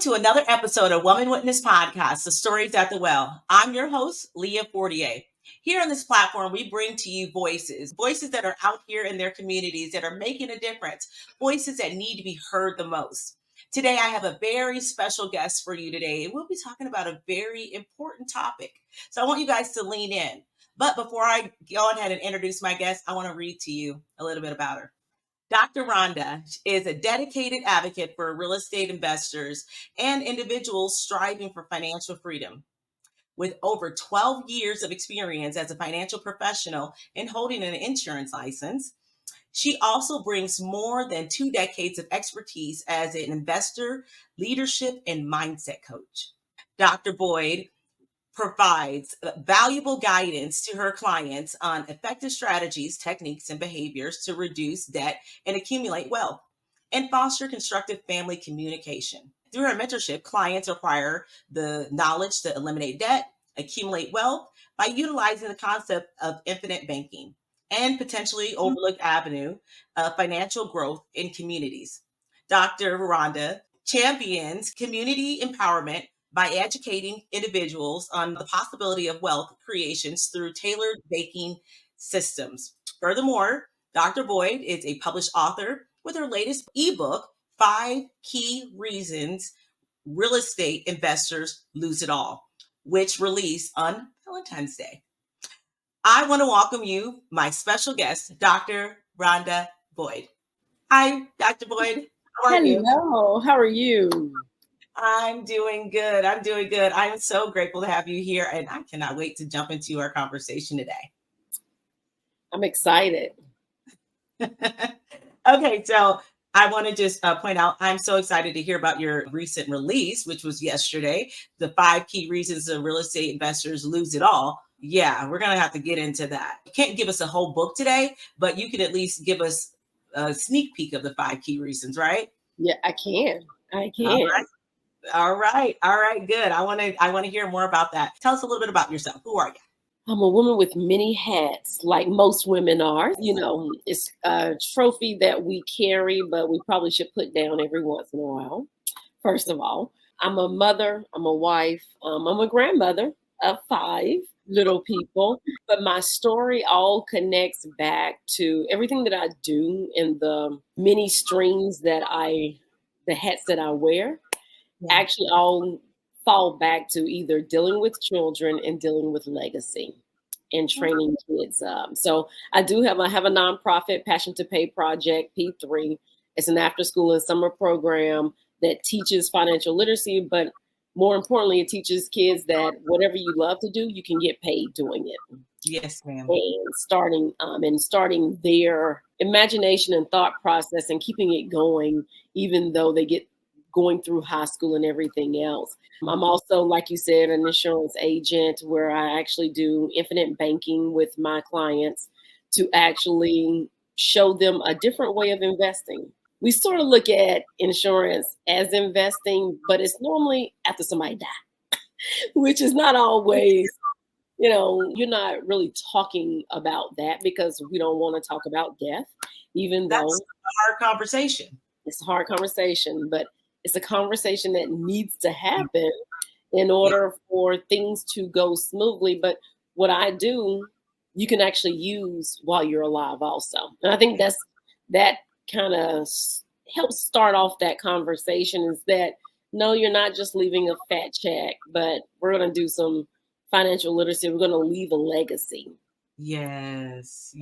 to another episode of Woman Witness Podcast, The Stories at the Well. I'm your host, Leah Fortier. Here on this platform, we bring to you voices that are out here in their communities that are making a difference, voices that need to be heard the most. Today, I have a very special guest for you today, and we'll be talking about a very important topic. So I want you guys to lean in. But before I go ahead and introduce my guest, I want to read to you a little bit about her. Dr. Ronda is a dedicated advocate for real estate investors and individuals striving for financial freedom. With over 12 years of experience as a financial professional and holding an insurance license, she also brings more than 2 decades of expertise as an investor, leadership, and mindset coach. Dr. Boyd provides valuable guidance to her clients on effective strategies, techniques, and behaviors to reduce debt and accumulate wealth and foster constructive family communication. Through her mentorship, clients acquire the knowledge to eliminate debt, accumulate wealth by utilizing the concept of infinite banking and potentially overlooked avenue of financial growth in communities. Dr. Ronda champions community empowerment by educating individuals on the possibility of wealth creations through tailored banking systems. Furthermore, Dr. Boyd is a published author with her latest ebook, 5 Key Reasons Real Estate Investors Lose It All, which released on Valentine's Day. I want to welcome you, my special guest, Dr. Ronda Boyd. Hi, Dr. Boyd. How are you? Hello, how are you? I'm doing good. I'm so grateful to have you here, and I cannot wait to jump into our conversation today. I'm excited. Okay, so I want to just point out, I'm so excited to hear about your recent release, which was yesterday, the 5 Key Reasons that Real Estate Investors Lose It All. Yeah, we're going to have to get into that. You can't give us a whole book today, but you could at least give us a sneak peek of the 5 key reasons, right? Yeah, I can. All right. Good. I want to hear more about that. Tell us a little bit about yourself. Who are you? I'm a woman with many hats, like most women are. You know, it's a trophy that we carry, but we probably should put down every once in a while. First of all, I'm a mother, I'm a wife, I'm a grandmother of 5 little people. But my story all connects back to everything that I do and the many strings the hats that I wear. Actually all fall back to either dealing with children and dealing with legacy and training kids up. So I have a nonprofit, Passion to Pay Project, P3. It's an after school and summer program that teaches financial literacy, but more importantly, it teaches kids that whatever you love to do, you can get paid doing it. Yes, ma'am. And starting their imagination and thought process and keeping it going, even though they get going through high school and everything else. I'm also, like you said, an insurance agent where I actually do infinite banking with my clients to actually show them a different way of investing. We sort of look at insurance as investing, but it's normally after somebody died, which is not always, you're not really talking about that because we don't want to talk about death, even though that's a hard conversation. It's a hard conversation, but it's a conversation that needs to happen in order for things to go smoothly. But what I do, you can actually use while you're alive also. And I think that kind of helps start off that conversation is that, no, you're not just leaving a fat check, but we're going to do some financial literacy. We're going to leave a legacy. Yes.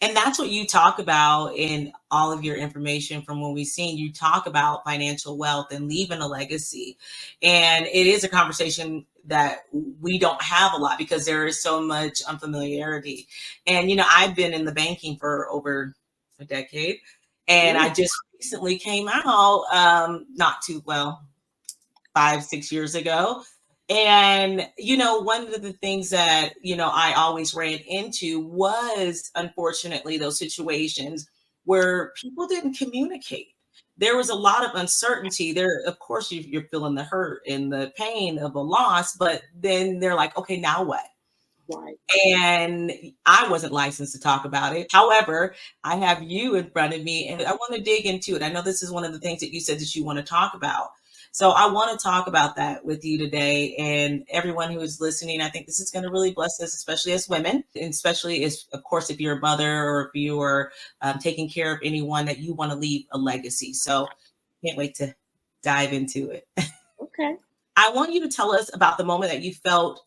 And that's what you talk about in all of your information from when we've seen you talk about financial wealth and leaving a legacy. And it is a conversation that we don't have a lot because there is so much unfamiliarity. And, I've been in the banking for over a decade and I just recently came out, not too well, 5-6 years ago. And, one of the things that, I always ran into was, unfortunately, those situations where people didn't communicate. There was a lot of uncertainty there. Of course, you're feeling the hurt and the pain of a loss, but then they're like, okay, now what? Right. And I wasn't licensed to talk about it. However, I have you in front of me and I want to dig into it. I know this is one of the things that you said that you want to talk about. So I want to talk about that with you today and everyone who is listening. I think this is going to really bless us, especially as women, and especially as, of course, if you're a mother or if you are taking care of anyone that you want to leave a legacy. So can't wait to dive into it. Okay. I want you to tell us about the moment that you felt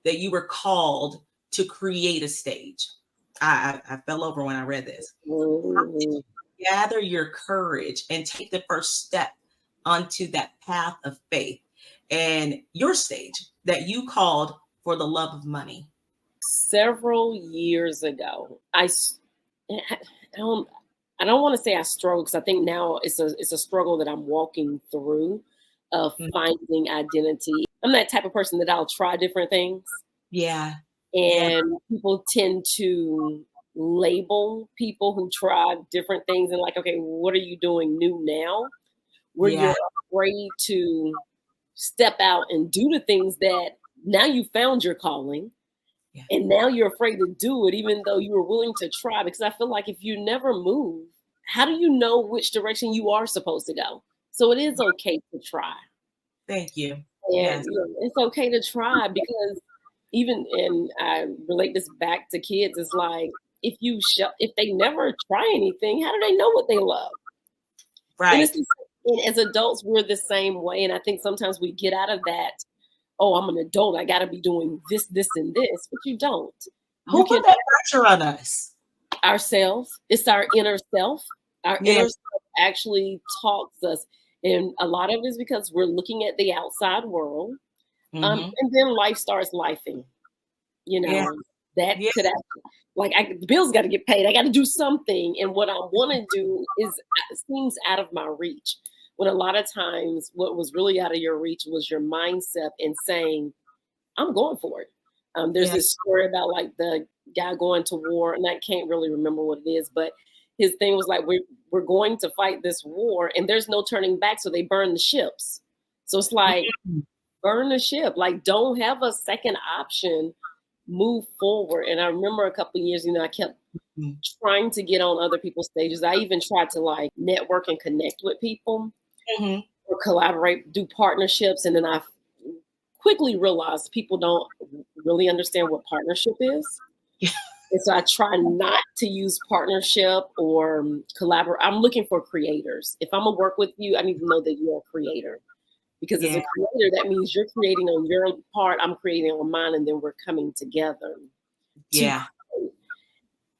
that you were called to create a stage. I fell over when I read this. How did Mhm. you gather your courage and take the first step onto that path of faith and your stage that you called for the love of money? Several years ago, I don't I don't want to say I struggle because I think now it's a struggle that I'm walking through of Mm, finding identity. I'm that type of person that I'll try different things, yeah, yeah, and people tend to label people who try different things and like, okay, what are you doing new now? Where yeah, you're afraid to step out and do the things that now you found your calling yeah. and now you're afraid to do it, even though you were willing to try. Because I feel like if you never move, how do you know which direction you are supposed to go? So it is okay to try. Thank you. And Yes. it's okay to try because even and I relate this back to kids, it's like if they never try anything, how do they know what they love? And Right. and as adults, we're the same way. And I think sometimes we get out of that, oh, I'm an adult, I gotta be doing this, this, and this, but you don't. You Who can put that pressure on us? ourselves. It's our inner self. Our Yeah. inner self actually talks us. And a lot of it is because we're looking at the outside world. Hmm. And then life starts lifing. You Yeah. know, that Yeah. could actually, like, the bills got to get paid. I got to do something. And what I want to do is seems out of my reach. When a lot of times what was really out of your reach was your mindset and saying, I'm going for it. There's Yeah. this story about like the guy going to war, and I can't really remember what it is, but his thing was like, we're going to fight this war, and there's no turning back, so they burn the ships. So it's like Mm. burn the ship, like don't have a second option, move forward. And I remember a couple of years, I kept Mm. trying to get on other people's stages. I even tried to like network and connect with people Mhm. or collaborate, do partnerships, and then I quickly realized people don't really understand what partnership is. And so I try not to use partnership or collaborate. I'm looking for creators. If I'm gonna work with you, I need to know that you're a creator. Because as Yeah. a creator, that means you're creating on your part, I'm creating on mine, and then we're coming together to Yeah. create.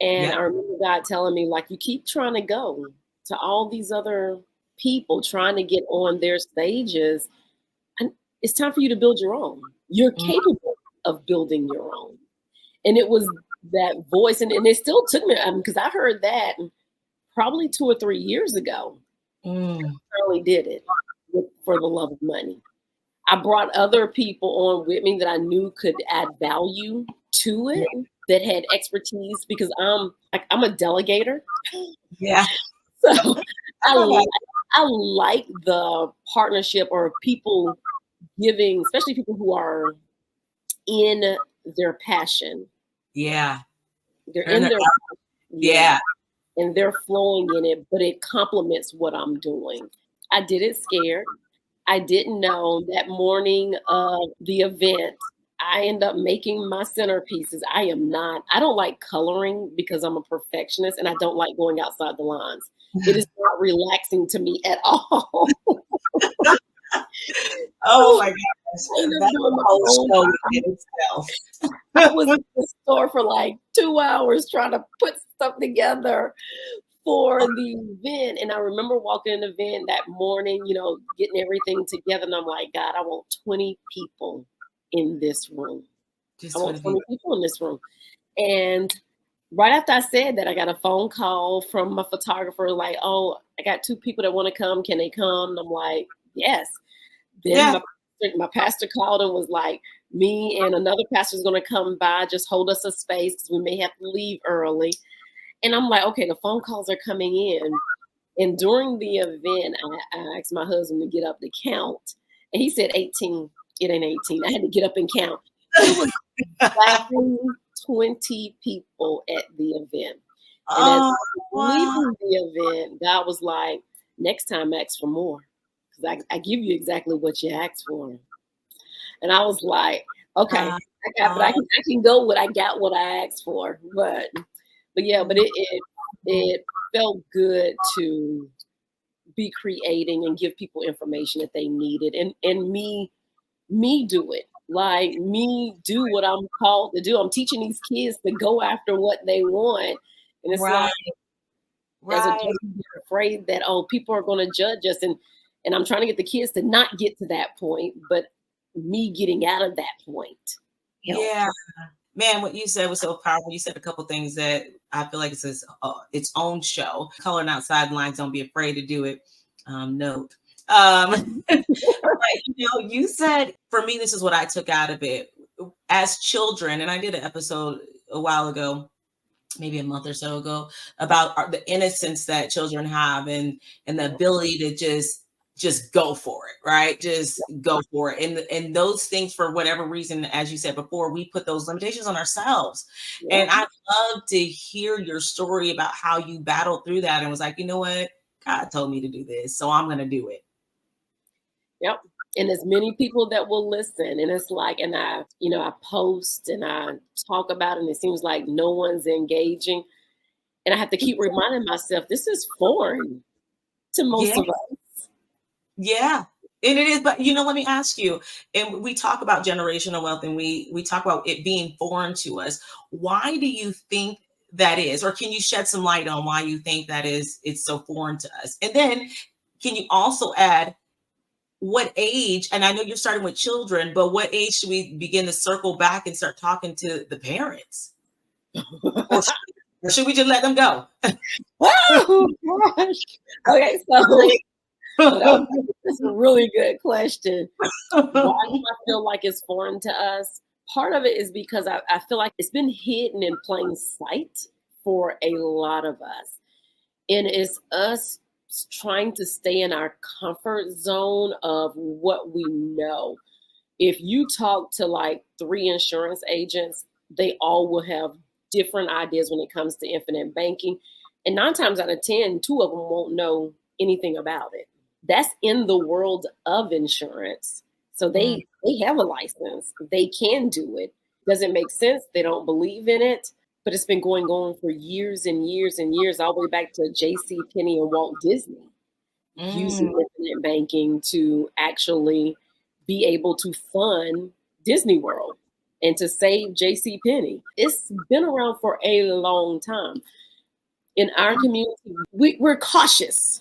And Yeah. I remember God telling me, like, you keep trying to go to all these other people trying to get on their stages, and it's time for you to build your own. You're Mm. capable of building your own. And it was that voice, and it still took me, because I heard that probably 2 or 3 years ago. Mm. Finally did it for the love of money. I brought other people on with me that I knew could add value to it, that had expertise, because I'm a delegator. Yeah. So I Go ahead. li- I like the partnership or people giving, especially people who are in their passion. Yeah. They're Turn in it their up. yeah, Yeah. and they're flowing in it, but it complements what I'm doing. I did it scared. I didn't know that morning of the event, I end up making my centerpieces. I don't like coloring because I'm a perfectionist and I don't like going outside the lines. It is not relaxing to me at all. Oh So my I gosh. ended up That's a doing my whole own. show in itself. I was in the store for like 2 hours trying to put stuff together for the event. And I remember walking in the event that morning, getting everything together. And I'm like, God, I want 20 people in this room. I Just want want to be 20 people in this room. And right after I said that, I got a phone call from my photographer, like, oh, I got 2 people that want to come. Can they come? And I'm like, yes. Then yeah. my pastor called and was like, me and another pastor is going to come by, just hold us a space because we may have to leave early. And I'm like, okay, the phone calls are coming in. And during the event, I asked my husband to get up to count. And he said 18. It ain't 18. I had to get up and count. It was exactly 20 people at the event. And as Oh, wow. leaving the event, God was like, next time ask for more. Because I give you exactly what you asked for. And I was like, okay, Uh, but I can go with I got what I asked for. But yeah, but it felt good to be creating and give people information that they needed and me do it. Like me do what I'm called to do. I'm teaching these kids to go after what they want. And it's right, like as right. adults, we're afraid that people are gonna judge us and I'm trying to get the kids to not get to that point, but me getting out of that point helped. Yeah. Man, what you said was so powerful. You said a couple things that I feel like its own show. Coloring outside lines, don't be afraid to do it. Note. But, you said, for me, this is what I took out of it. As children, and I did an episode a while ago, maybe a month or so ago, about the innocence that children have and the ability to just go for it, right? Just go for it. And those things, for whatever reason, as you said before, we put those limitations on ourselves. Yep. And I'd love to hear your story about how you battled through that and was like, you know what? God told me to do this, so I'm going to do it. Yep. And there's many people that will listen. And it's like, and I post and I talk about it, and it seems like no one's engaging. And I have to keep reminding myself, this is foreign to most Yeah. of us. Yeah. And it is, but let me ask you, and we talk about generational wealth and we talk about it being foreign to us. Why do you think that is? Or can you shed some light on why you think that is it's so foreign to us? And then can you also add what age, and I know you're starting with children, but what age should we begin to circle back and start talking to the parents? Or should we just let them go? Oh gosh. Okay, so that's a really good question. Why do I feel like it's foreign to us? Part of it is because I feel like it's been hidden in plain sight for a lot of us. And it's us trying to stay in our comfort zone of what we know. If you talk to like 3 insurance agents, they all will have different ideas when it comes to infinite banking. And 9 times out of 10, 2 of them won't know anything about it. That's in the world of insurance. So they have a license. They can do it. Doesn't make sense. They don't believe in it. But it's been going on for years and years and years, all the way back to J.C. Penney and Walt Disney, using infinite banking to actually be able to fund Disney World and to save J.C. Penney. It's been around for a long time. In our community, we're cautious.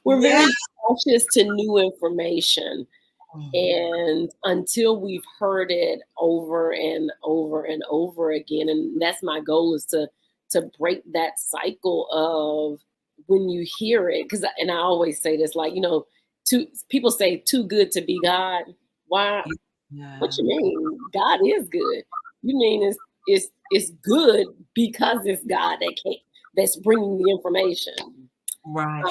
We're Yeah. very cautious to new information. And until we've heard it over and over and over again, and that's my goal, is to break that cycle of when you hear it. And I always say this, like, people say too good to be God. Why? What Yeah. you mean? God is good. You mean it's good because it's God that's bringing the information. Right.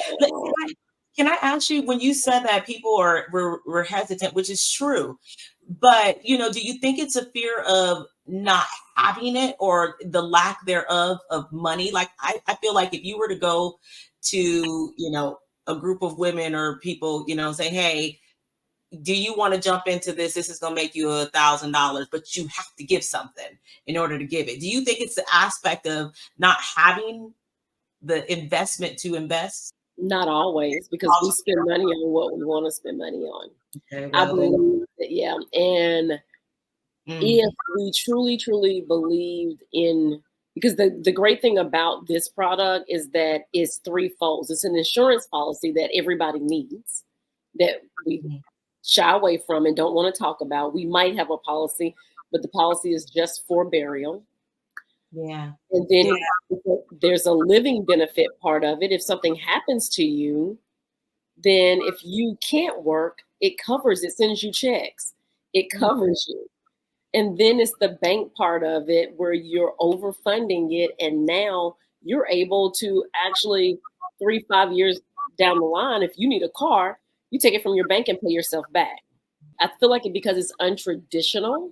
Can I ask you, when you said that people were hesitant, which is true, but do you think it's a fear of not having it or the lack thereof of money? Like I feel like if you were to go to, a group of women or people, say, hey, do you want to jump into this? This is going to make you $1,000, but you have to give something in order to give it. Do you think it's the aspect of not having the investment to invest? Not always, because we spend money on what we want to spend money on. Okay, I well, believe that, yeah. And if we truly, truly believed in, because the great thing about this product is that it's threefold. It's an insurance policy that everybody needs, that we shy away from and don't want to talk about. We might have a policy, but the policy is just for burial. Yeah. And then there's a living benefit part of it. If something happens to you, then if you can't work, it covers, it sends you checks, it covers you. And then it's the bank part of it where you're overfunding it. And now you're able to actually 3-5 years down the line, if you need a car, you take it from your bank and pay yourself back. I feel like because it's untraditional,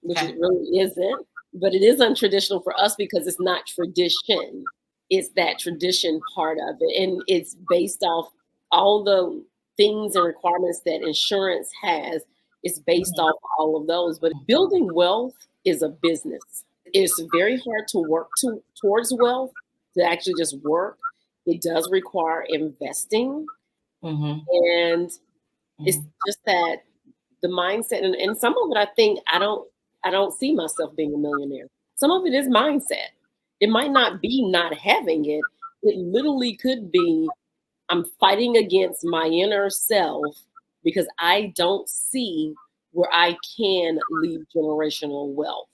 which Okay. it really isn't. But it is untraditional for us because it's not tradition. It's that tradition part of it. And it's based off all the things and requirements that insurance has. It's based Mhm. off all of those. But building wealth is a business. It's very hard to work towards wealth, to actually just work. It does require investing. Mhm. And it's Mhm. just that the mindset, and some of it I don't see myself being a millionaire. Some of it is mindset. It might not be not having it. It literally could be I'm fighting against my inner self because I don't see where I can leave generational wealth.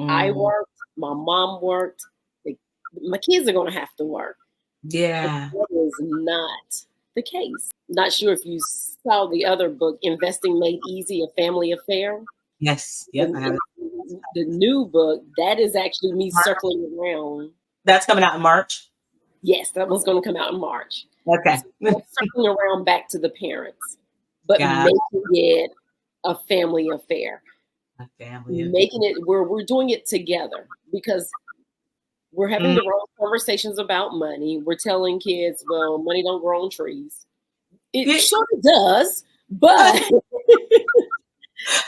I Mm. worked, my mom worked, they, my kids are going to have to work. But Yeah. that is not the case. Not sure if you saw the other book, Investing Made Easy, A Family Affair. Yes. Yep. I have it. The new book, that is actually me circling around. That's coming out in March. Yes, that one's going to come out in March. Okay. Circling around back to the parents, but Got making it a family affair, a family. making it where we're doing it together because we're having Mm. the wrong conversations about money. We're telling kids, well, money don't grow on trees. It Yeah. sort of does, but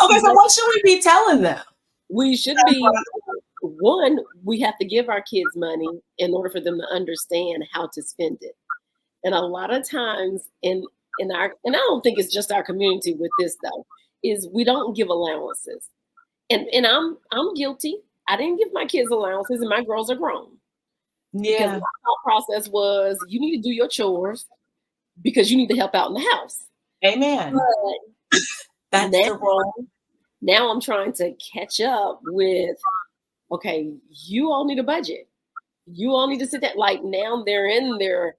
Okay, so what should we be telling them? we should be one, we have to give our kids money in order for them to understand how to spend it. And a lot of times in our, and I don't think it's just our community with this though, is we don't give allowances. And I'm guilty. I didn't give my kids allowances and my girls are grown because my Yeah. thought process was you need to do your chores because you need to help out in the house. Amen. But That's the role. now I'm trying to catch up with, okay, you all need a budget. You all need to sit down. Like now they're in their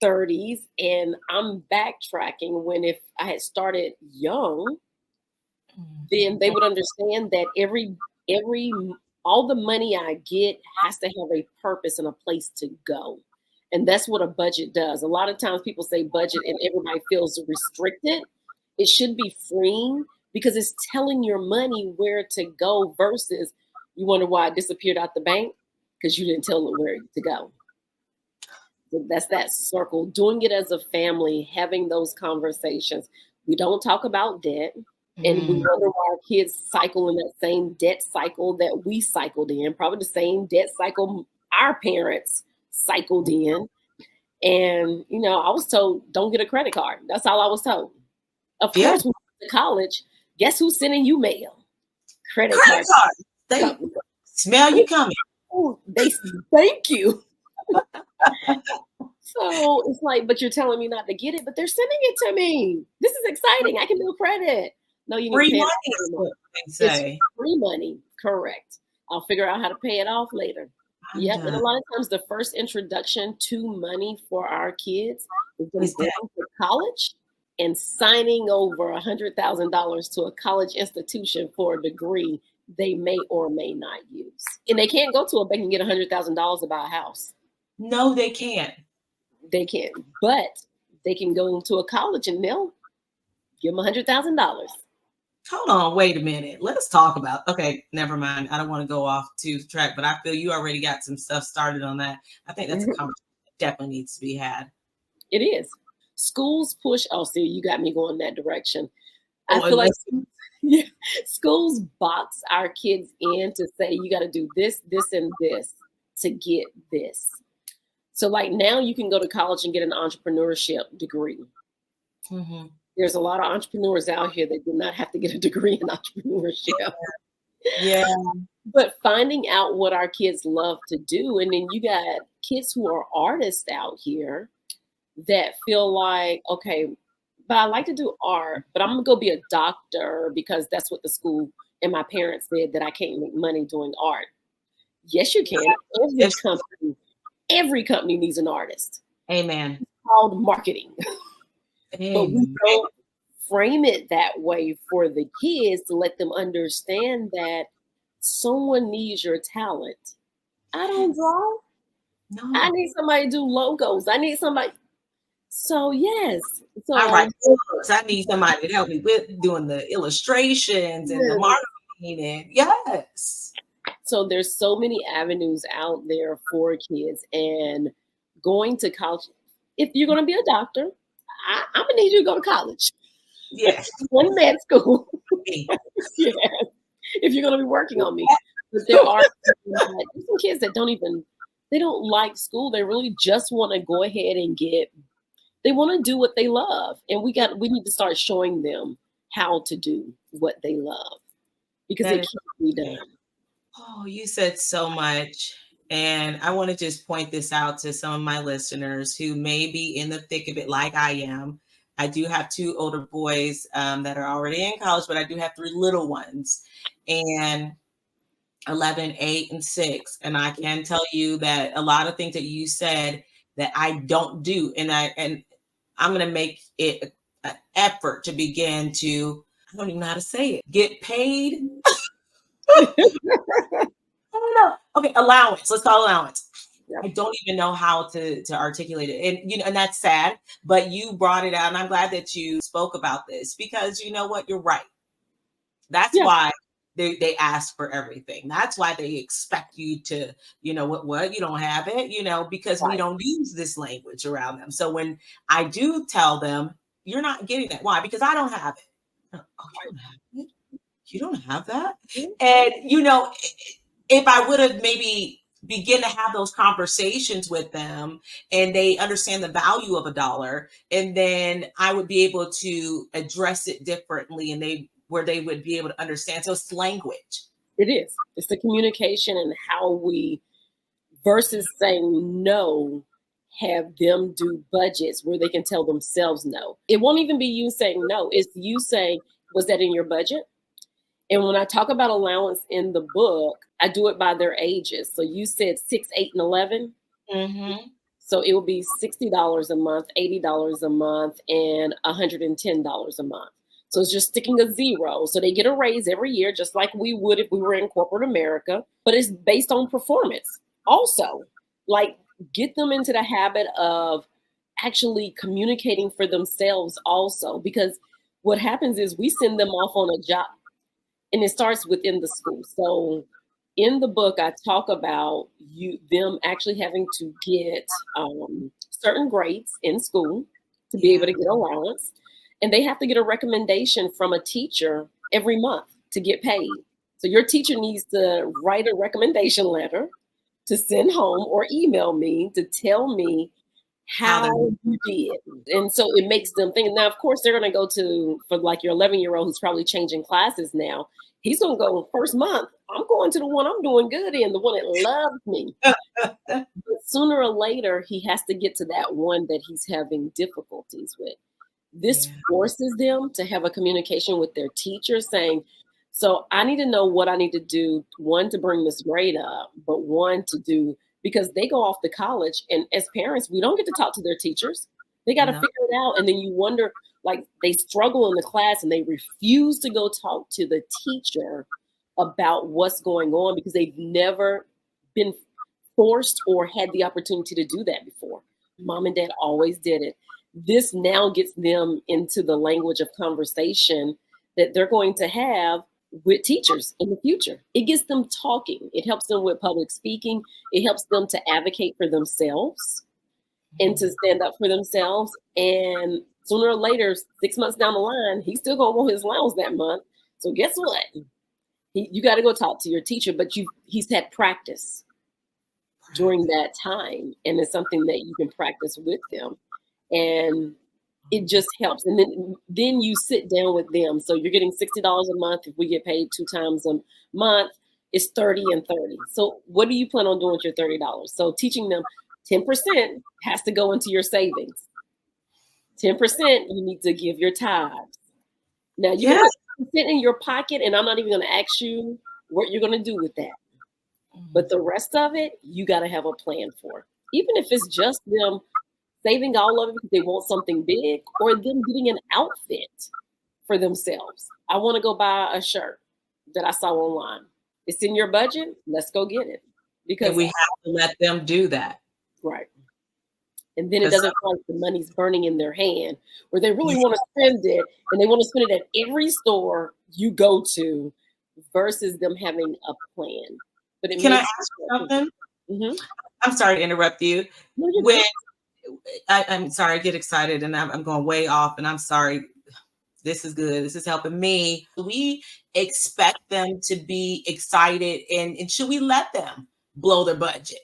30s and I'm backtracking when if I had started young, then they would understand that every all the money I get has to have a purpose and a place to go. And that's what a budget does. A lot of times people say budget and everybody feels restricted. It should be freeing because it's telling your money where to go versus you wonder why it disappeared out the bank because you didn't tell it where to go. So that's that circle, doing it as a family, having those conversations. We don't talk about debt. And we Mm. wonder why our kids cycle in that same debt cycle that we cycled in, probably the same debt cycle our parents cycled in. And, I was told, don't get a credit card. That's all I was told. Of Yeah. course, when you went to college, guess who's sending you mail? Credit Credit card card. They company. smell you coming. Oh, they thank you. So it's like, but you're telling me not to get it, but they're sending it to me. This is exciting. I can do credit. No, you need to Free pay it money off is every month. what they It's say. free money. Correct. I'll figure out how to pay it off later. I'm Yep. And done. a lot of times the first introduction to money for our kids is them Is going that to college and signing over $100,000 to a college institution for a degree they may or may not use. And they can't go to a bank and get $100,000 to buy a house. no, they can't. They can't, but they can go to a college and they'll give them $100,000. Hold on, wait a minute. Let's talk about. Okay, never mind. I don't want to go off to track, but I feel you already got some stuff started on that. I think that's a conversation that definitely needs to be had. It is. Schools push. Oh, see, you got me going that direction. I Oh, feel like unless yeah, schools box our kids in to say you got to do this, this, and this to get this. So, like now, you can go to college and get an entrepreneurship degree. Mhm. There's a lot of entrepreneurs out here that do not have to get a degree in entrepreneurship. Yeah. But finding out what our kids love to do, and then you got kids who are artists out here that feel like, okay, but I like to do art, but I'm gonna go be a doctor because that's what the school and my parents said that I can't make money doing art. Yes, you can. Yes. Every company needs an artist. Amen. It's called marketing. But we Amen. don't frame it that way for the kids to let them understand that someone needs your talent. I don't draw. I No. need somebody to do logos. I need somebody. So yes. I So write books. I need somebody to help me with doing the illustrations and the yes. marketing Painted. Yes. So there's so many avenues out there for kids, and going to college. If you're going to be a doctor, I'm gonna need you to go to college. Yes. One med school. Me. Yeah, if you're going to be working on me. But there are some kids that they don't like school. They really just want to go ahead and they want to do what they love. And we need to start showing them how to do what they love, because That it is can't be done. Oh, you said so much. And I want to just point this out to some of my listeners who may be in the thick of it, like I am. I do have two older boys that are already in college, but I do have three little ones, and 11, 8, and 6. And I can tell you that a lot of things that you said that I don't do, and I'm going to make it an effort to begin to, I don't even know how to say it, get paid. Okay, allowance. Let's call allowance. I don't even know how to articulate it. And and that's sad, but you brought it out, and I'm glad that you spoke about this, because you know what? You're right. That's Yeah. why they ask for everything. That's why they expect you to, what you don't have it, because we Right. don't use this language around them. So when I do tell them, you're not getting that. Why? Because I don't have it. Oh, you don't have it? You don't have that? And if I would have maybe begin to have those conversations with them, and they understand the value of a dollar, and then I would be able to address it differently, and they would be able to understand. So it's language. It is. It's the communication and how we, versus saying no, have them do budgets where they can tell themselves no. It won't even be you saying no. It's you saying, was that in your budget? And when I talk about allowance in the book, I do it by their ages. So you said 6, 8, and 11. Mm-hmm. So it will be $60 a month, $80 a month, and $110 a month. So it's just sticking a zero. So they get a raise every year, just like we would if we were in corporate America, but it's based on performance. Also, like, get them into the habit of actually communicating for themselves also, because what happens is we send them off on a job, and it starts within the school. So in the book, I talk about them actually having to get certain grades in school to be able to get allowance. And they have to get a recommendation from a teacher every month to get paid. So your teacher needs to write a recommendation letter to send home or email me to tell me how you did. And so it makes them think. Now, of course, they're going to go for like your 11-year-old who's probably changing classes now. He's going to go, first month, I'm going to the one I'm doing good in, the one that loves me. But sooner or later, he has to get to that one that he's having difficulties with. This forces them to have a communication with their teacher saying, so I need to know what I need to do, one, to bring this grade up, but one, to do, because they go off to college, and as parents, we don't get to talk to their teachers. They got to figure it out. And then you wonder, like, they struggle in the class and they refuse to go talk to the teacher about what's going on because they've never been forced or had the opportunity to do that before. Mom and dad always did it. This now gets them into the language of conversation that they're going to have with teachers in the future. It gets them talking. It helps them with public speaking. It helps them to advocate for themselves and to stand up for themselves. And sooner or later, 6 months down the line, he's still going to want his allowance that month. So guess what? You got to go talk to your teacher, but he's had practice during that time. And it's something that you can practice with them. And it just helps. And then you sit down with them. So you're getting $60 a month. If we get paid 2 times a month, it's 30 and 30. So what do you plan on doing with your $30? So teaching them 10% has to go into your savings. 10% you need to give your tithes. Now you can put 10% in your pocket, and I'm not even going to ask you what you're going to do with that. But the rest of it, you got to have a plan for. Even if it's just them saving all of it because they want something big, or them getting an outfit for themselves. I want to go buy a shirt that I saw online. It's in your budget. Let's go get it. Because we have to let them do that. Right. And then it doesn't feel like the money's burning in their hand, where they really want to spend it, and they want to spend it at every store you go to, versus them having a plan. But it Can I makes ask you something? mm-hmm. I'm sorry to interrupt you. No, you're When good. I'm sorry, I get excited and I'm going way off, and I'm sorry. This is good. This is helping me. We expect them to be excited, and should we let them blow their budget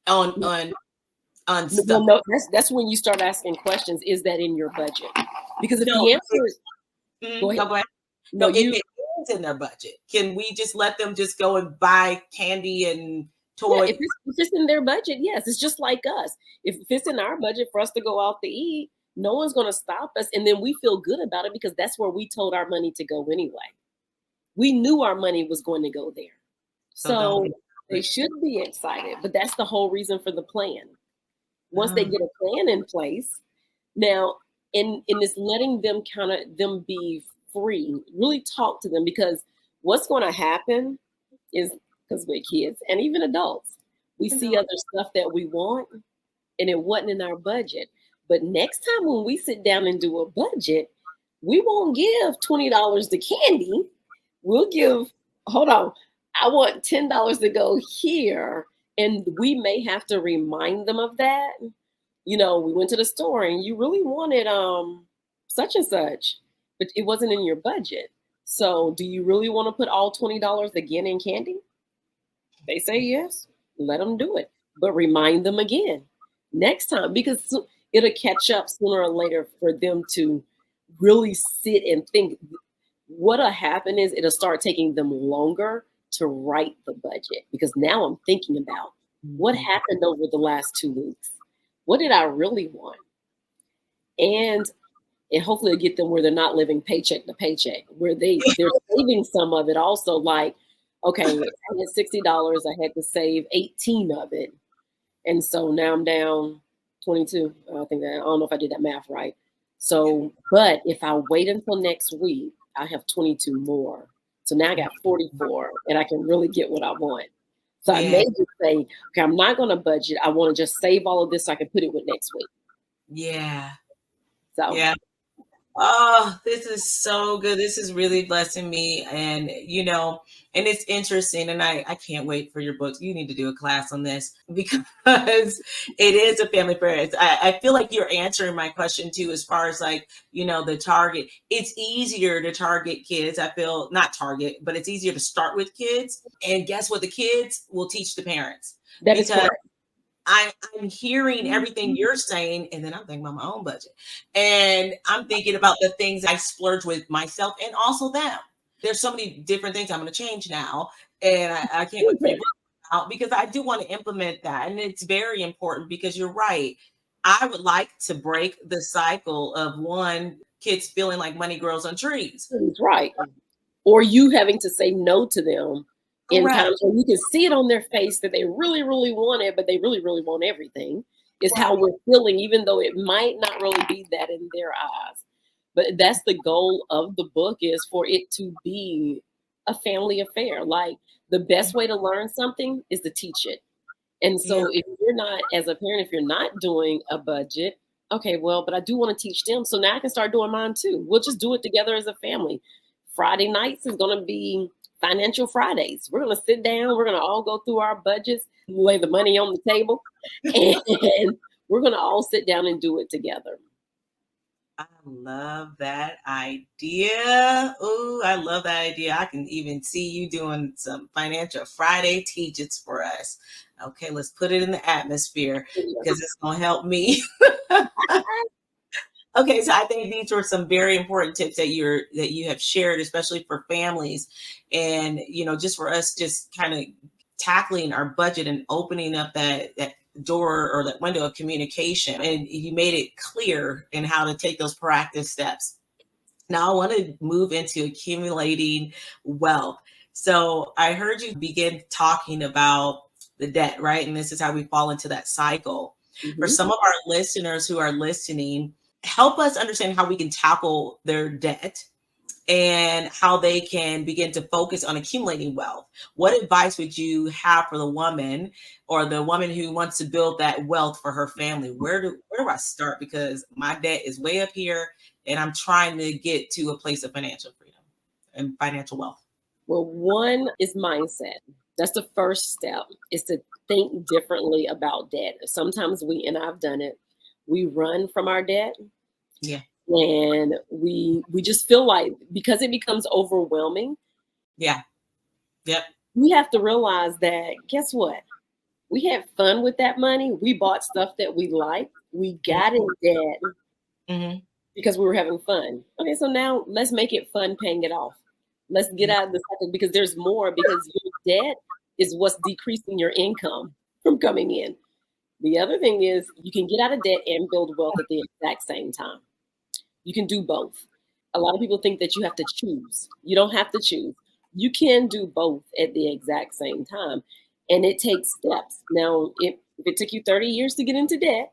on on on Well, stuff? no, that's when you start asking questions. Is that in your budget? Because if No, the answer is go ahead. no, go ahead. No, No, if you it is in their budget, can we just let them just go and buy candy and yeah, toys? if it's in their budget, yes, it's just like us. If it's in our budget for us to go out to eat, no one's going to stop us, and then we feel good about it because that's where we told our money to go anyway. We knew our money was going to go there, So don't so be. they should be excited. But that's the whole reason for the plan. Once they Oh, get a plan in place, now in this letting them kind of them be free, really talk to them because what's going to happen is because we're kids and even adults, we see other stuff that we want and it wasn't in our budget. But next time when we sit down and do a budget, we won't give $20 to candy. We'll give, hold on, I want $10 to go here. And we may have to remind them of that. You know, we went to the store and you really wanted such and such, but it wasn't in your budget. So do you really want to put all $20 again in candy? They say yes, let them do it. But remind them again next time because it'll catch up sooner or later for them to really sit and think. What'll happen is it'll start taking them longer to write the budget because now I'm thinking about what happened over the last 2 weeks. What did I really want? And hopefully it'll get them where they're not living paycheck to paycheck, where they're saving some of it also like, okay, I had $60, I had to save 18 of it. And so now I'm down 22. I think that I don't know if I did that math right. So, but if I wait until next week, I have 22 more. So now I got 44 and I can really get what I want. So I yeah, may just say, okay, I'm not going to budget. I want to just save all of this so I can put it with next week. yeah, So yeah. Oh, this is so good. This is really blessing me. And, and it's interesting. And I can't wait for your books. You need to do a class on this because it is a family prayer. I feel like you're answering my question too, as far as like, the target. It's easier to target kids. I feel not target, but it's easier to start with kids. And guess what? The kids will teach the parents that is because correct. I'm hearing everything you're saying, and then I'm thinking about my own budget. And I'm thinking about the things I splurge with myself and also them. There's so many different things I'm going to change now. And I can't wait for your book out because I do want to implement that. And it's very important because you're right. I would like to break the cycle of one, kids feeling like money grows on trees. That's right. Or you having to say no to them in Correct. times when you can see it on their face that they really, really want it, but they really, really want everything, is Right. how we're feeling, even though it might not really be that in their eyes. But that's the goal of the book is for it to be a family affair. Like the best way to learn something is to teach it. And Yeah. so if you're not, as a parent, if you're not doing a budget, okay, well, but I do want to teach them. So now I can start doing mine too. We'll just do it together as a family. Friday nights is going to be financial Fridays. We're going to sit down. We're going to all go through our budgets, lay the money on the table, and we're going to all sit down and do it together. I love that idea. Ooh, I love that idea. I can even see you doing some financial Friday teachings for us. Okay, let's put it in the atmosphere because it's going to help me. Okay, so I think these were some very important tips that you have shared, especially for families, and just for us, just kind of tackling our budget and opening up that door or that window of communication. And you made it clear in how to take those proactive steps. Now I want to move into accumulating wealth. So I heard you begin talking about the debt, right? And this is how we fall into that cycle. For Mhm. some of our listeners who are listening, help us understand how we can tackle their debt and how they can begin to focus on accumulating wealth. What advice would you have for the woman or the woman who wants to build that wealth for her family? Where do I start? Because my debt is way up here and I'm trying to get to a place of financial freedom and financial wealth. Well, one is mindset. That's the first step, is to think differently about debt. Sometimes and I've done it, we run from our debt, Yeah. and we just feel like, because it becomes overwhelming, Yeah. Yep. we have to realize that, guess what? We had fun with that money. We bought stuff that we liked. We got in debt Mm-hmm. because we were having fun. Okay, so now let's make it fun paying it off. Let's get out of the cycle, because there's more, because your debt is what's decreasing your income from coming in. The other thing is, you can get out of debt and build wealth at the exact same time. You can do both. A lot of people think that you have to choose. You don't have to choose. You can do both at the exact same time. And it takes steps. Now, if it took you 30 years to get into debt,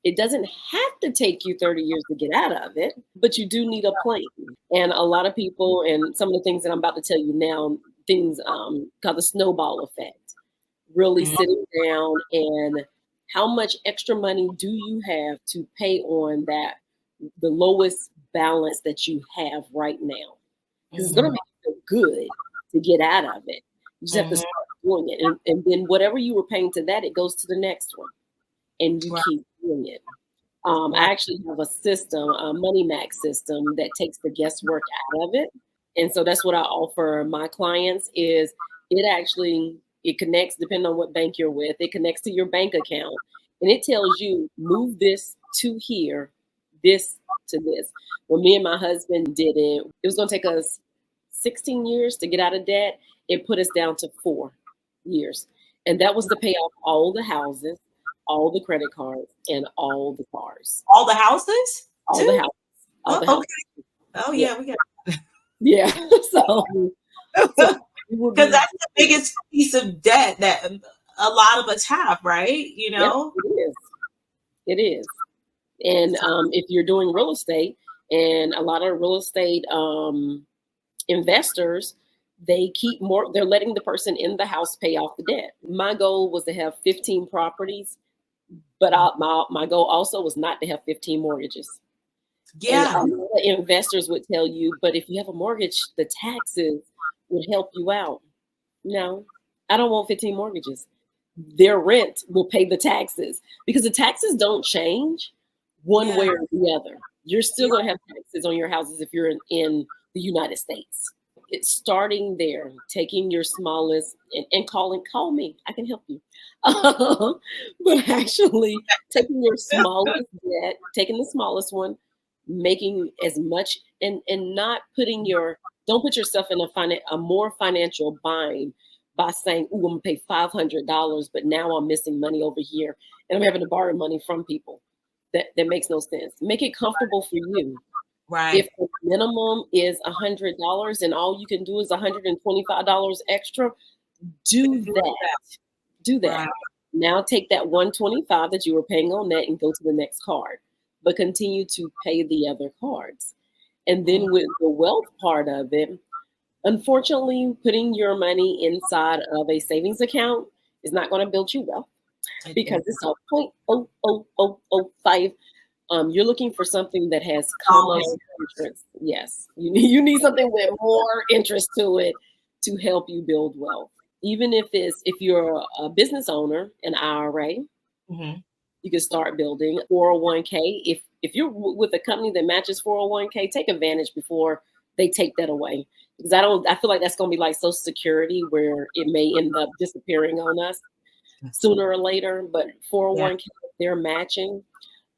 it doesn't have to take you 30 years to get out of it, but you do need a plan. And a lot of people, and some of the things that I'm about to tell you now, things called the snowball effect, really Mm-hmm. sitting down and, how much extra money do you have to pay on that, the lowest balance that you have right now? Because it's going to Mm-hmm. make you feel good to get out of it. You just have to Mm-hmm. start doing it. And then whatever you were paying to that, it goes to the next one. And you Right. keep doing it. I Right. actually have a system, a Money Max system, that takes the guesswork out of it. And so that's what I offer my clients, is it connects, depending on what bank you're with, it connects to your bank account, and it tells you, move this to here, this to this. When me and my husband did it was going to take us 16 years to get out of debt. It put us down to 4 years. And that was to pay off all the houses, all the credit cards, and all the cars. All the houses All the too? houses. All Oh, the houses. okay. Oh Yeah. yeah, we got Yeah. so so we will because be, that's the biggest piece of debt that a lot of us have, right? You yep, know? it is. It is. And if you're doing real estate, and a lot of real estate investors, they're letting the person in the house pay off the debt. My goal was to have 15 properties, but my goal also was not to have 15 mortgages. And Yeah. a lot of investors would tell you, but if you have a mortgage, the taxes would help you out. No, I don't want 15 mortgages. Their rent will pay the taxes, because the taxes don't change one Yeah. way or the other. You're still Yeah. going to have taxes on your houses if you're in the United States. It's starting there, taking your smallest, and call me. I can help you. But actually, taking your smallest debt, taking the smallest one, making as much, and not putting don't put yourself in a more financial bind by saying, "Ooh, I'm gonna pay $500, but now I'm missing money over here, and I'm having to borrow money from people." That makes no sense. Make it comfortable for you. If Right. the minimum is $100 and all you can do is $125 extra, do that. Do that. Right. Now take that 125 that you were paying on that and go to the next card, but continue to pay the other cards. And Mm. then with the wealth part of it, unfortunately, putting your money inside of a savings account is not going to build you wealth, because It- it's a 0.00005. You're looking for something that has Dollars. compound interest. Yes, you need something with more interest to it to help you build wealth. Even if you're a business owner, an IRA, Mhm. you can start building 401k. If you're with a company that matches 401k, take advantage before they take that away. Because I feel like that's going to be like Social Security, where it may end up disappearing on us sooner or later. But Yeah. 401k, they're matching.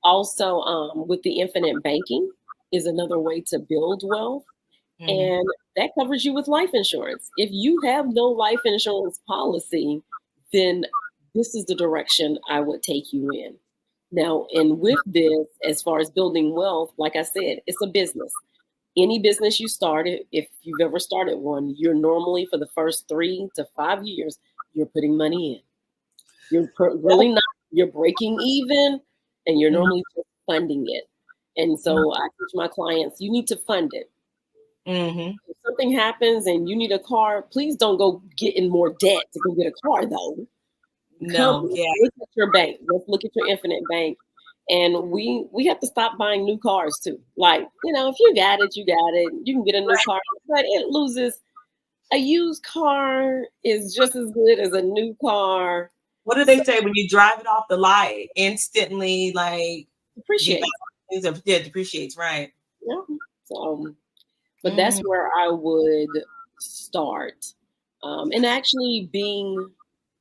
Also, with the infinite banking is another way to build wealth, Mhm. and that covers you with life insurance. If you have no life insurance policy, then this is the direction I would take you in. Now, and with this, as far as building wealth, like I said, it's a business. Any business you started, if you've ever started one, you're normally, for the first 3 to 5 years, you're putting money in. Really not. You're breaking even, and you're Mhm. normally just funding it. And so I teach my clients, you need to fund it. Mhm. If something happens and you need a car, please don't go get in more debt to go get a car, though. No. Let's Yeah. look at your bank. Let's look at your infinite bank. And we have to stop buying new cars too. Like, if you got it, you got it. You can get a new car, but it loses A used car is just as good as a new car. What do they So say when you drive it off the lot, it instantly like appreciate. devalues or yeah, depreciates, right? Yeah. So, but that's Mm, where I would start. And actually being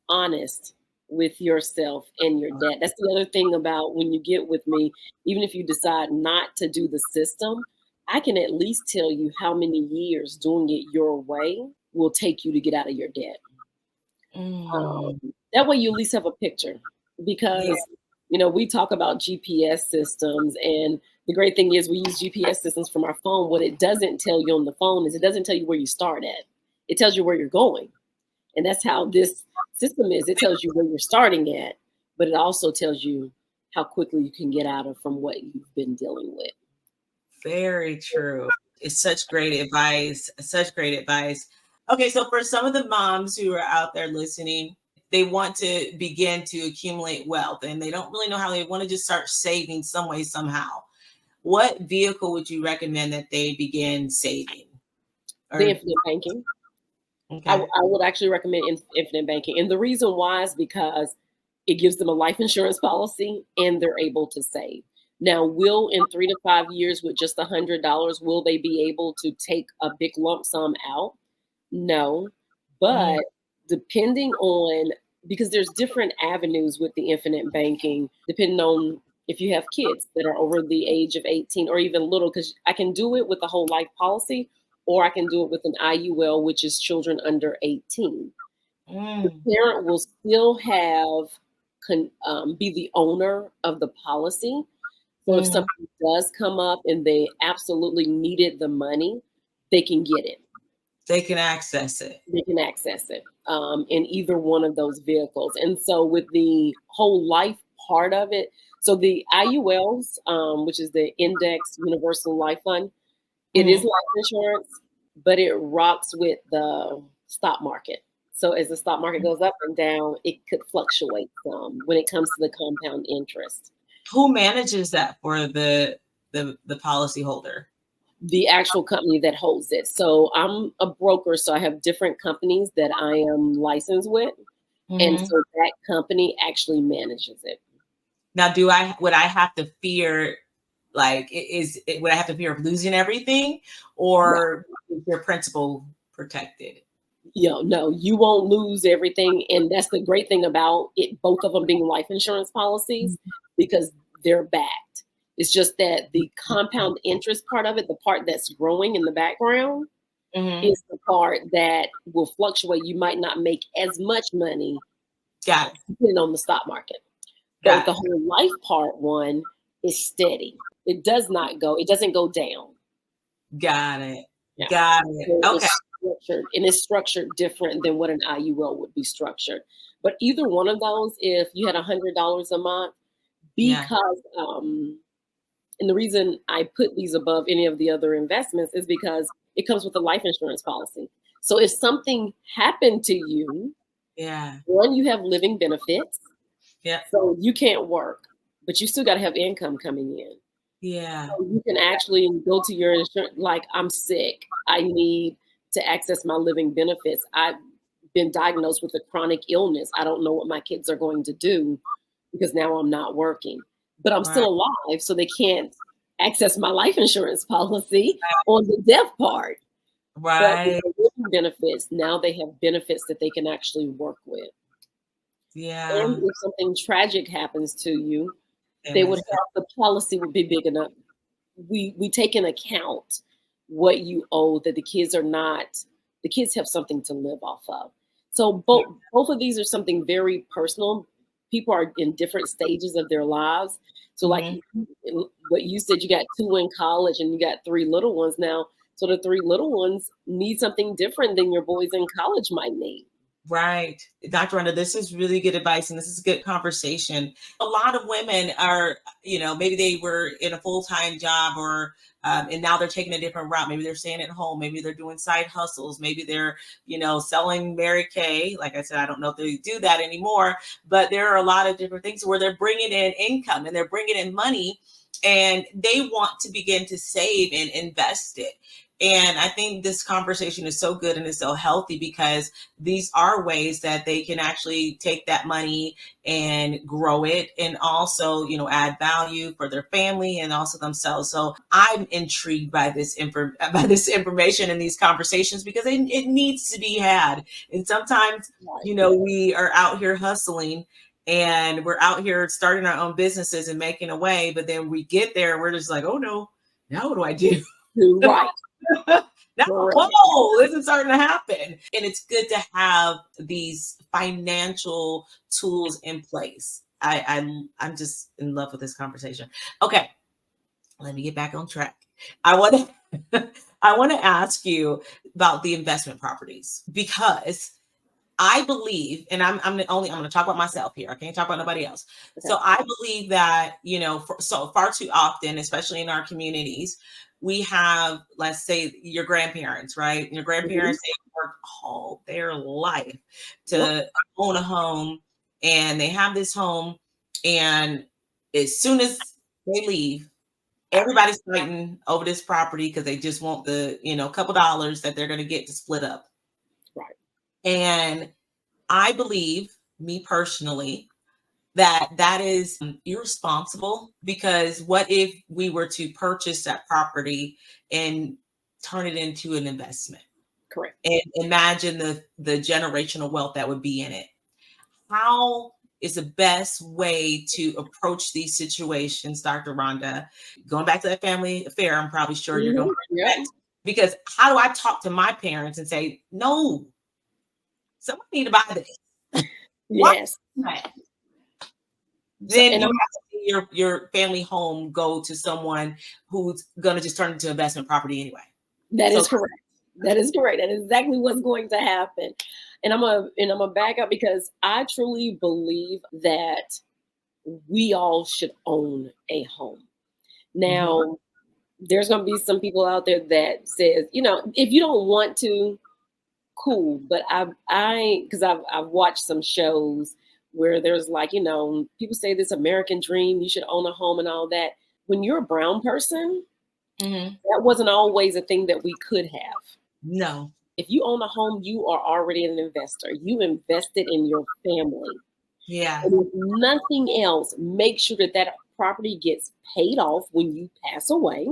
honest with yourself and your debt. That's the other thing about when you get with me, even if you decide not to do the system, I can at least tell you how many years doing it your way will take you to get out of your debt. mm, That way you at least have a picture yeah, because, we talk about GPS systems, and the great thing is we use GPS systems from our phone. What it doesn't tell you on the phone is it doesn't tell you where you start at. It tells you where you're going. And that's how this system is. It tells you where you're starting at, but it also tells you how quickly you can get out of from what you've been dealing with. very true. It's such great advice. Such great advice. Okay, so for some of the moms who are out there listening, they want to begin to accumulate wealth and they don't really know how. They want to just start saving some way, somehow. What vehicle would you recommend that they begin saving? The Or infinite banking. okay. I would actually recommend infinite banking. And the reason why is because it gives them a life insurance policy and they're able to save. Now, will in 3 to 5 years with just $100, will they be able to take a big lump sum out? No, Mm, but depending on, because there's different avenues with the infinite banking, depending on if you have kids that are over the age of 18 or even little, because I can do it with a whole life policy, or I can do it with an IUL, which is children under 18. The mm, parent will still be the owner of the policy. So if mm. something does come up and they absolutely needed the money, they can get it. They can access it. They can access it in either one of those vehicles. And so, with the whole life part of it, so the IULs, which is the Index Universal Life Fund, it is Mhm. life insurance, but it rocks with the stock market. So, as the stock market goes up and down, it could fluctuate some when it comes to the compound interest. Who manages that for the policy holder? The actual company that holds it. So, I'm a broker, so I have different companies that I am licensed with. And Mhm. so that company actually manages it. Now, would I have to fear like would I have to fear of losing everything, No, or is your principal protected? no, you won't lose everything. And that's the great thing about it, both of them being life insurance policies, because they're backed. It's just that the compound interest part of it, the part that's growing in the background, Mhm. is the part that will fluctuate. You might not make as much money Got it. depending on the stock market. But with Got the it. whole life part one, is steady. It doesn't go down. Got it. Yeah. Got it. So Okay. it's structured different than what an IUL would be structured. But either one of those, if you had $100 a month, Yeah. because and the reason I put these above any of the other investments is because it comes with a life insurance policy. So if something happened to you, Yeah. one, you have living benefits, Yeah. so you can't work, but you still got to have income coming in. Yeah. So you can actually go to your insurance, like, I'm sick. I need to access my living benefits. I've been diagnosed with a chronic illness. I don't know what my kids are going to do because now I'm not working, but I'm Right. still alive. So they can't access my life insurance policy on the death part. But with Right. the living benefits, now they have benefits that they can actually work with. And Yeah. if something tragic happens to you, It they would was have the policy would be big enough. We take in account what you owe, that the kids have something to live off of. So yeah. both of these are something very personal. People are in different stages of their lives. So like Mhm. what you said, you got two in college and you got three little ones now. So the three little ones need something different than your boys in college might need. Right. Dr. Ronda, this is really good advice and this is good conversation. A lot of women are, maybe they were in a full-time job or, and now they're taking a different route. Maybe they're staying at home. Maybe they're doing side hustles. Maybe they're, selling Mary Kay. Like I said, I don't know if they do that anymore, but there are a lot of different things where they're bringing in income and they're bringing in money and they want to begin to save and invest it. And I think this conversation is so good and it's so healthy because these are ways that they can actually take that money and grow it and also, add value for their family and also themselves. So I'm intrigued by by this information and these conversations because it needs to be had. And sometimes, we are out here hustling and we're out here starting our own businesses and making a way, but then we get there and we're just like, oh no, now what do I do? Right. Now, whoa, this is starting to happen. And it's good to have these financial tools in place. I'm just in love with this conversation. Okay, let me get back on track. I want to I want to ask you about the investment properties because I believe, and I'm going to talk about myself here. I can't talk about nobody else. Okay. So I believe that, so far too often, especially in our communities, we have, let's say your grandparents, right? Your grandparents, they work all their life to own a home and they have this home. And as soon as they leave, everybody's fighting over this property because they just want the, couple dollars that they're going to get to split up. Right. And I believe, me personally, that is irresponsible because what if we were to purchase that property and turn it into an investment? Correct. And imagine the generational wealth that would be in it. How is the best way to approach these situations, Dr. Rhonda? Going back to that family affair, I'm probably sure you're going to correct. Because how do I talk to my parents and say, no, someone need to buy this? Yes. Then you have to see your family home go to someone who's going to just turn it into investment property anyway. That is correct. That is correct. That is exactly what's going to happen. And I'm gonna back up because I truly believe that we all should own a home. Now, there's gonna be some people out there that says, if you don't want to, cool. But because I've watched some shows where there's like, people say this American dream, you should own a home and all that. When you're a brown person, that wasn't always a thing that we could have. No. If you own a home, you are already an investor. You invested in your family. Yeah. And if nothing else, make sure that property gets paid off when you pass away.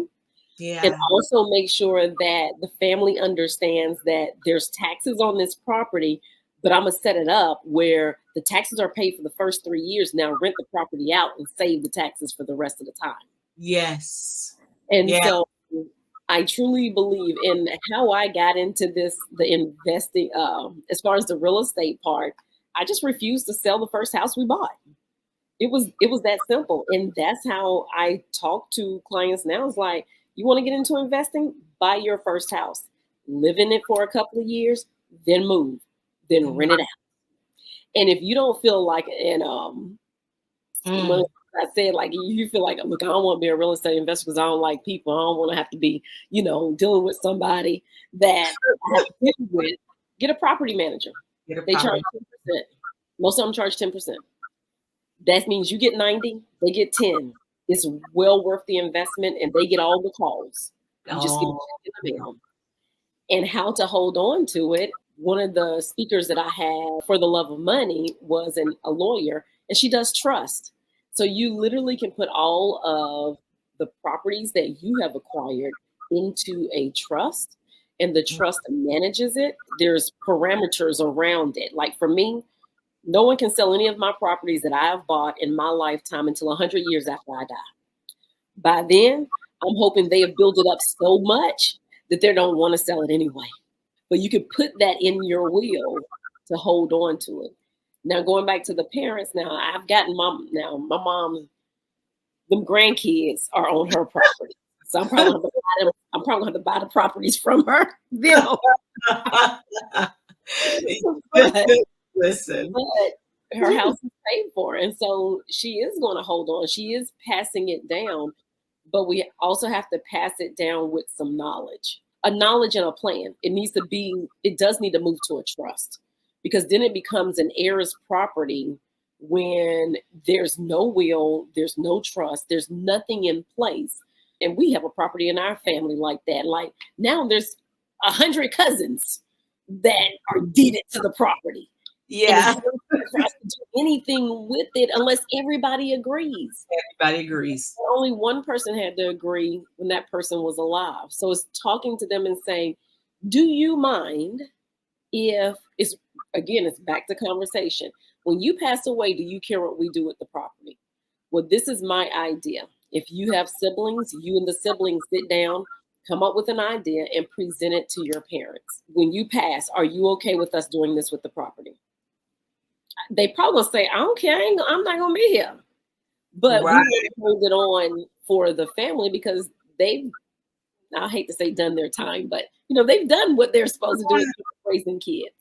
Yeah. And also make sure that the family understands that there's taxes on this property, but I'm going to set it up where the taxes are paid for the first 3 years. Now rent the property out and save the taxes for the rest of the time. Yes. And so I truly believe in how I got into the investing, as far as the real estate part. I just refused to sell the first house we bought. It was that simple. And that's how I talk to clients now. It's like, you want to get into investing? Buy your first house, live in it for a couple of years, then move, then rent it out. And if you don't feel like, when I said, like, you feel like, look, I don't want to be a real estate investor because I don't like people. I don't want to have to be, dealing with somebody that I have to deal with. Get a property manager. They charge 10%. Most of them charge 10%. That means you get 90, they get 10. It's well worth the investment, and they get all the calls. You just get it in the mail. And how to hold on to it. One of the speakers that I had for the Love of Money was a lawyer, and she does trust. So you literally can put all of the properties that you have acquired into a trust, and the trust manages it. There's parameters around it. Like for me, no one can sell any of my properties that I have bought in my lifetime until 100 years after I die. By then, I'm hoping they have built it up so much that they don't want to sell it anyway. But you could put that in your will to hold on to it. Now, going back to the parents, now I've gotten my mom, them grandkids are on her property. So I'm probably going to buy the properties from her. Listen. But her house is paid for. And so she is going to hold on. She is passing it down. But we also have to pass it down with some knowledge. A knowledge and a plan. It does need to move to a trust. Because then it becomes an heir's property when there's no will, there's no trust, there's nothing in place. And we have a property in our family like that. Like now there's 100 cousins that are deeded to the property. And it's Yeah. very hard for us to do anything with it unless everybody agrees. Everybody agrees. Only one person had to agree when that person was alive. So it's talking to them and saying, do you mind if it's, again, it's back to conversation. When you pass away, do you care what we do with the property? Well, this is my idea. If you have siblings, you and the siblings sit down, come up with an idea and present it to your parents. When you pass, are you okay with us doing this with the property? They probably will say, I don't care, I'm not gonna be here. But Right. we hold it on for the family because they've, I hate to say done their time, but they've done what they're supposed to do in raising kids.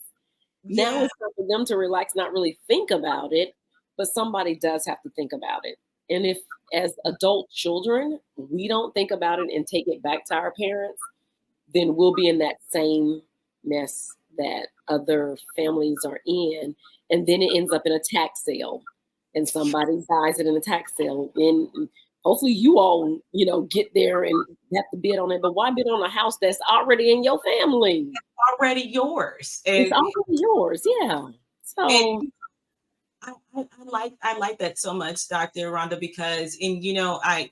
Now Yeah. it's time for them to relax, not really think about it, but somebody does have to think about it. And if as adult children, we don't think about it and take it back to our parents, then we'll be in that same mess that other families are in. And then it ends up in a tax sale and somebody buys it in a tax sale. And hopefully you all, get there and have to bid on it. But why bid on a house that's already in your family? Already yours. It's already yours. Yeah. So And I like that so much, Dr. Rhonda, because I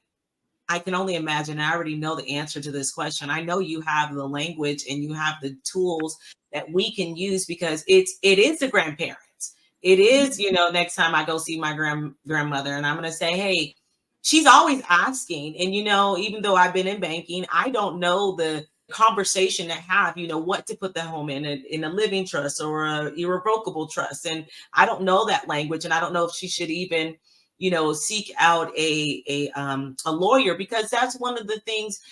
can only imagine. I already know the answer to this question. I know you have the language and you have the tools that we can use because it is the grandparents. It is, next time I go see my grandmother and I'm going to say, hey, she's always asking. And, even though I've been in banking, I don't know the conversation to have, what to put the home in a living trust or a irrevocable trust. And I don't know that language. And I don't know if she should even seek out a lawyer, because that's one of the things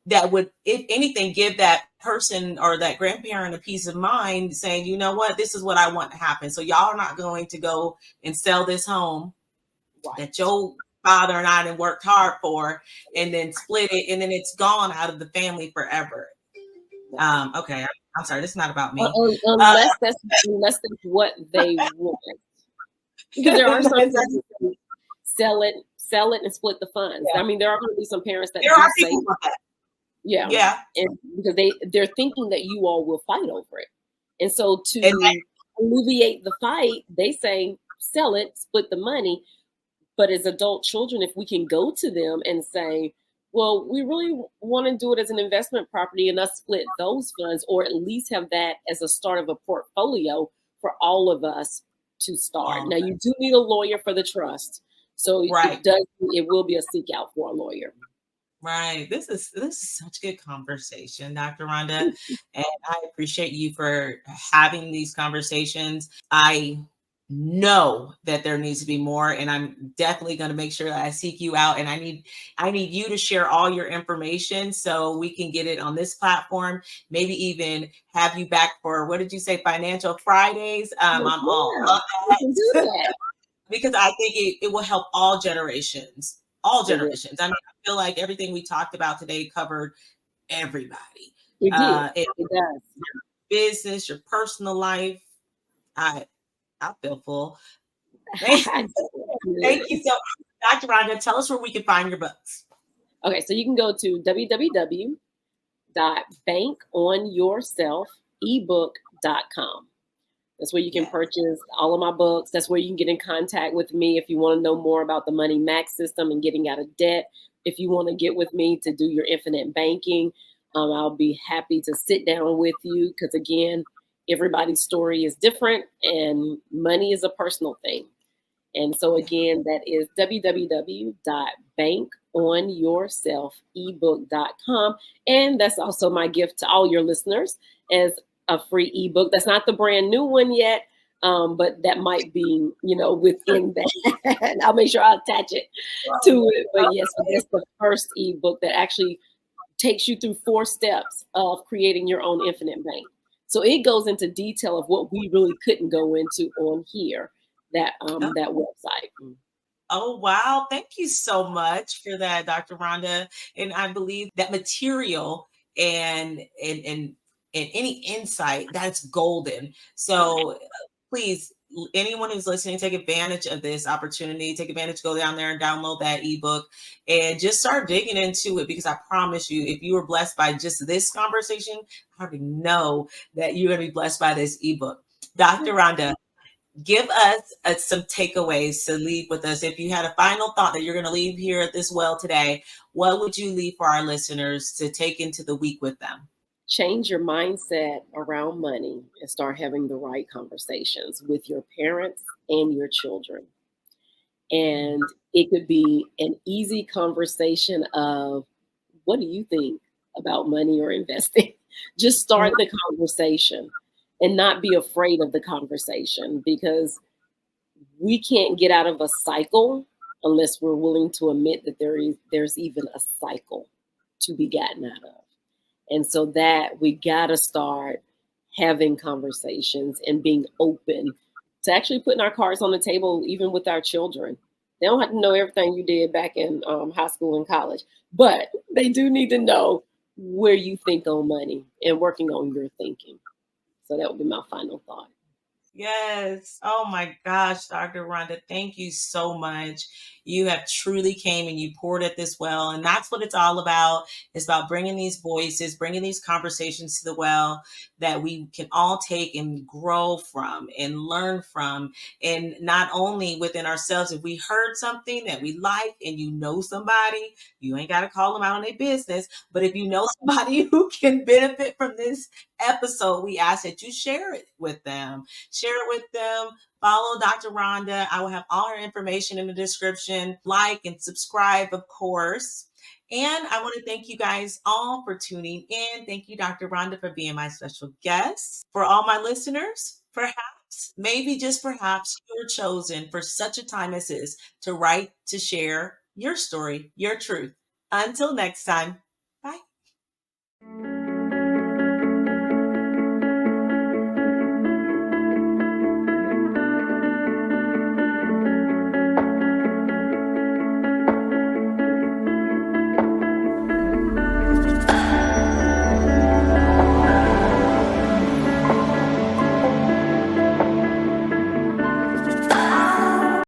that would, if anything, give that person or that grandparent a peace of mind, saying, you know what, this is what I want to happen. So y'all are not going to go and sell this home that your father and I done worked hard for and then split it and then it's gone out of the family forever. Okay, I'm sorry, this is not about me. unless that's what they want, because there are some people who sell it and split the funds. Yeah. I mean, there are going to be some parents that There are do say, people like that. yeah, and because they're thinking that you all will fight over it, and so to alleviate the fight, they say sell it, split the money. But as adult children, if we can go to them and say, well, we really want to do it as an investment property and us split those funds, or at least have that as a start of a portfolio for all of us to start. Now, you do need a lawyer for the trust. So it will be a seek out for a lawyer. Right. This is such good conversation, Dr. Rhonda. And I appreciate you for having these conversations. I know that there needs to be more, and I'm definitely going to make sure that I seek you out, and I need you to share all your information so we can get it on this platform, maybe even have you back for, what did you say, Financial Fridays? I'm all up that. Because I think it will help all generations. All generations. I mean, I feel like everything we talked about today covered everybody. It does. Your business, your personal life. I feel full. Thank you so much. Dr. Rhonda, tell us where we can find your books. Okay, so you can go to www.bankonyourselfebook.com. That's where you can purchase all of my books. That's where you can get in contact with me if you want to know more about the Money Max system and getting out of debt. If you want to get with me to do your infinite banking, I'll be happy to sit down with you, because again, everybody's story is different and money is a personal thing. And so again, that is www.bankonyourselfebook.com. And that's also my gift to all your listeners as a free ebook. That's not the brand new one yet, but that might be, within that. I'll make sure I'll attach it to it. But yes, that's the first ebook that actually takes you through 4 steps of creating your own infinite bank. So it goes into detail of what we really couldn't go into on here, that website. Oh, wow. Thank you so much for that, Dr. Rhonda. And I believe that material and any insight, that's golden. So please anyone who's listening, take advantage of this opportunity. Take advantage, go down there and download that ebook and just start digging into it, because I promise you, if you were blessed by just this conversation, I already know that you're going to be blessed by this ebook. Dr. Rhonda, give us some takeaways to leave with us. If you had a final thought that you're going to leave here at this well today, what would you leave for our listeners to take into the week with them? Change your mindset around money and start having the right conversations with your parents and your children. And it could be an easy conversation of, what do you think about money or investing? Just start the conversation and not be afraid of the conversation, because we can't get out of a cycle unless we're willing to admit that there's even a cycle to be gotten out of. And so that we got to start having conversations and being open to actually putting our cards on the table, even with our children. They don't have to know everything you did back in high school and college, but they do need to know where you think on money and working on your thinking. So that would be my final thought. Yes. Oh my gosh, Dr. Rhonda, thank you so much. You have truly came and you poured at this well. And that's what it's all about. It's about bringing these voices, bringing these conversations to the well that we can all take and grow from and learn from. And not only within ourselves, if we heard something that we like and you know somebody, you ain't got to call them out on their business. But if you know somebody who can benefit from this episode, we ask that you share it with them. Share it with them. Follow Dr. Rhonda. I will have all her information in the description. Like and subscribe, of course. And I want to thank you guys all for tuning in. Thank you, Dr. Rhonda, for being my special guest. For all my listeners, perhaps, maybe just perhaps, you're chosen for such a time as this to write, to share your story, your truth. Until next time.